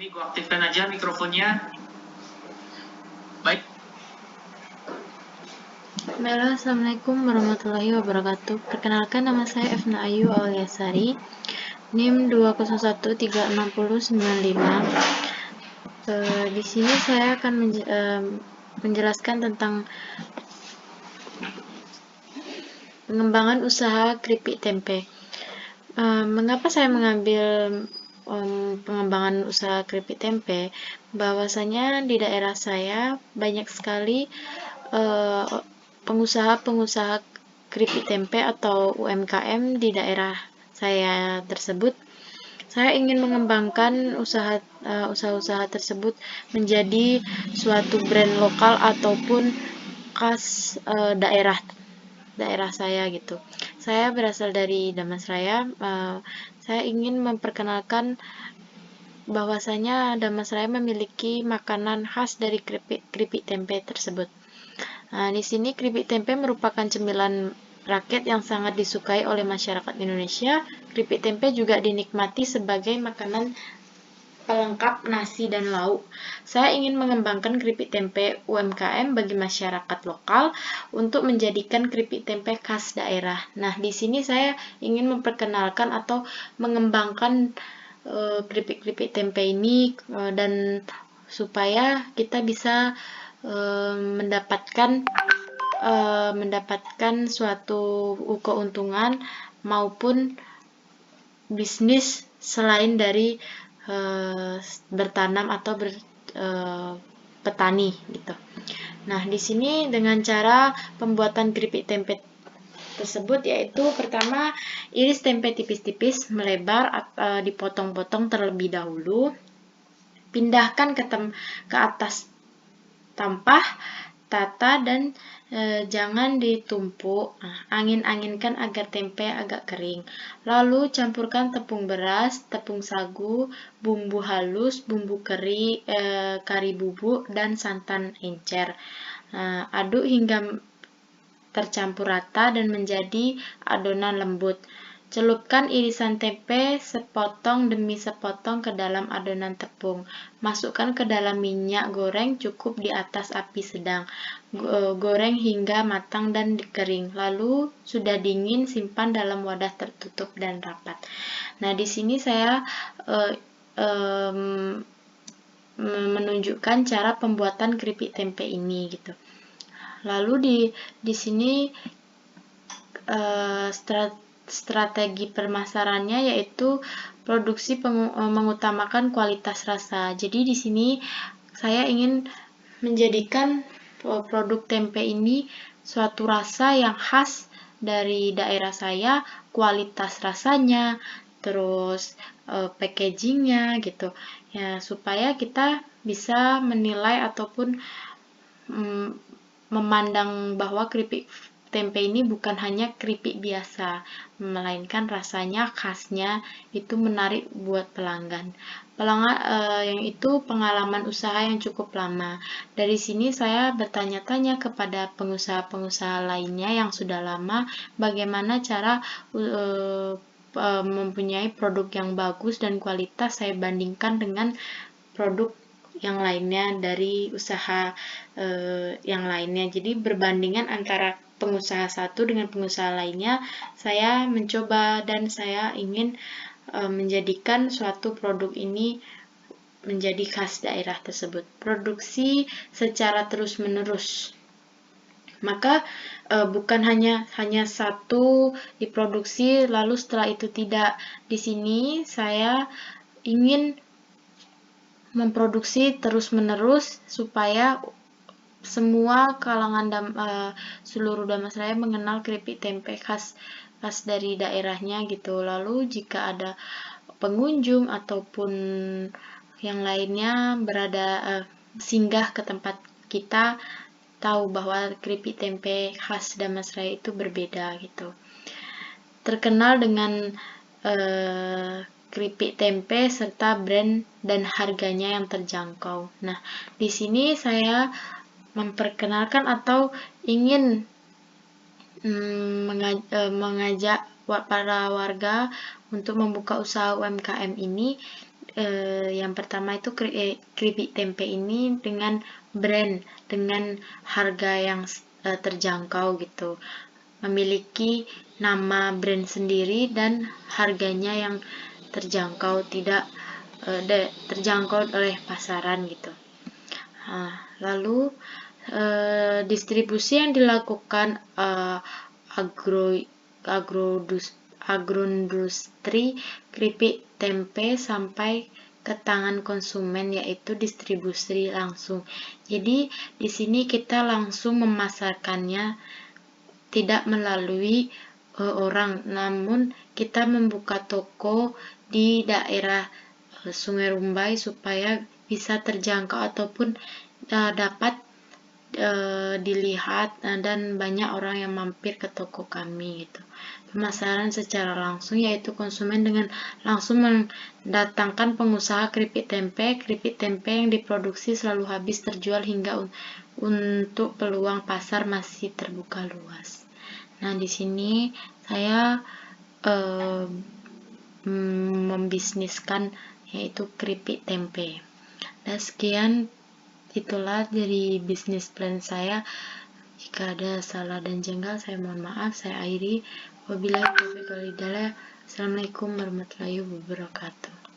Gue aktifkan aja mikrofonnya. Baik. Halo, Assalamualaikum warahmatullahi wabarakatuh. Perkenalkan, nama saya Efna Ayu Auliasari, NIM 201369095. Di sini saya akan menjelaskan tentang pengembangan usaha keripik tempe. Mengapa saya mengambil pengembangan usaha keripik tempe? Bahwasanya di daerah saya banyak sekali pengusaha-pengusaha keripik tempe atau UMKM di daerah saya tersebut. Saya ingin mengembangkan usaha-usaha tersebut menjadi suatu brand lokal ataupun khas daerah saya gitu. Saya berasal dari Damasraya. Saya ingin memperkenalkan bahwasanya Damasraya memiliki makanan khas dari keripik tempe tersebut. Nah, di sini keripik tempe merupakan cemilan rakyat yang sangat disukai oleh masyarakat Indonesia. Keripik tempe juga dinikmati sebagai makanan pelengkap nasi dan lauk. Saya ingin mengembangkan keripik tempe UMKM bagi masyarakat lokal untuk menjadikan keripik tempe khas daerah. Nah, di sini saya ingin memperkenalkan atau mengembangkan keripik-keripik tempe ini dan supaya kita bisa mendapatkan suatu keuntungan maupun bisnis selain dari bertanam atau petani gitu. Nah, di sini dengan cara pembuatan keripik tempe tersebut yaitu pertama iris tempe tipis-tipis melebar, dipotong-potong terlebih dahulu, pindahkan ke atas tampah, tata dan jangan ditumpuk. Angin-anginkan agar tempe agak kering. Lalu campurkan tepung beras, tepung sagu, bumbu halus, bumbu kari bubuk dan santan encer. Aduk hingga tercampur rata dan menjadi adonan lembut. Celupkan irisan tempe sepotong demi sepotong ke dalam adonan tepung. Masukkan ke dalam minyak goreng cukup di atas api sedang. Goreng hingga matang dan kering. Lalu sudah dingin, simpan dalam wadah tertutup dan rapat. Nah, di sini saya menunjukkan cara pembuatan keripik tempe ini gitu. Lalu di sini strategi pemasarannya yaitu produksi mengutamakan kualitas rasa. Jadi di sini saya ingin menjadikan produk tempe ini suatu rasa yang khas dari daerah saya, kualitas rasanya, terus packagingnya gitu ya, supaya kita bisa menilai ataupun memandang bahwa keripik tempe ini bukan hanya keripik biasa, melainkan rasanya khasnya itu menarik buat pelanggan. Yang itu pengalaman usaha yang cukup lama. Dari sini saya bertanya-tanya kepada pengusaha-pengusaha lainnya yang sudah lama bagaimana cara mempunyai produk yang bagus dan kualitas. Saya bandingkan dengan produk yang lainnya dari usaha yang lainnya. Jadi berbandingan antara pengusaha satu dengan pengusaha lainnya, saya mencoba dan saya ingin menjadikan suatu produk ini menjadi khas daerah tersebut. Produksi secara terus-menerus. Maka bukan hanya satu diproduksi lalu setelah itu tidak. Di sini saya ingin memproduksi terus-menerus supaya semua kalangan seluruh Damasraya mengenal keripik tempe khas dari daerahnya gitu. Lalu jika ada pengunjung ataupun yang lainnya singgah ke tempat kita, tahu bahwa keripik tempe khas Damasraya itu berbeda gitu. Terkenal dengan keripik tempe serta brand dan harganya yang terjangkau. Nah, di sini saya memperkenalkan atau ingin mengajak para warga untuk membuka usaha UMKM ini yang pertama itu keripik tempe ini dengan brand, dengan harga yang terjangkau gitu, memiliki nama brand sendiri dan harganya yang terjangkau, tidak terjangkau oleh pasaran gitu. Lalu distribusi yang dilakukan agroindustri keripik tempe sampai ke tangan konsumen, yaitu distribusi langsung. Jadi di sini kita langsung memasarkannya, tidak melalui orang, namun kita membuka toko di daerah Sungai Rumbai supaya bisa terjangkau ataupun dapat dilihat dan banyak orang yang mampir ke toko kami gitu. Pemasaran secara langsung yaitu konsumen dengan langsung mendatangkan pengusaha keripik tempe yang diproduksi selalu habis terjual hingga untuk peluang pasar masih terbuka luas. Nah, di sini saya membisniskan yaitu keripik tempe. Dan sekian, itulah dari bisnis plan saya. Jika ada salah dan jengkel, saya mohon maaf. Saya akhiri. Wabillahi taufiq wal hidayah. Assalamualaikum warahmatullahi wabarakatuh.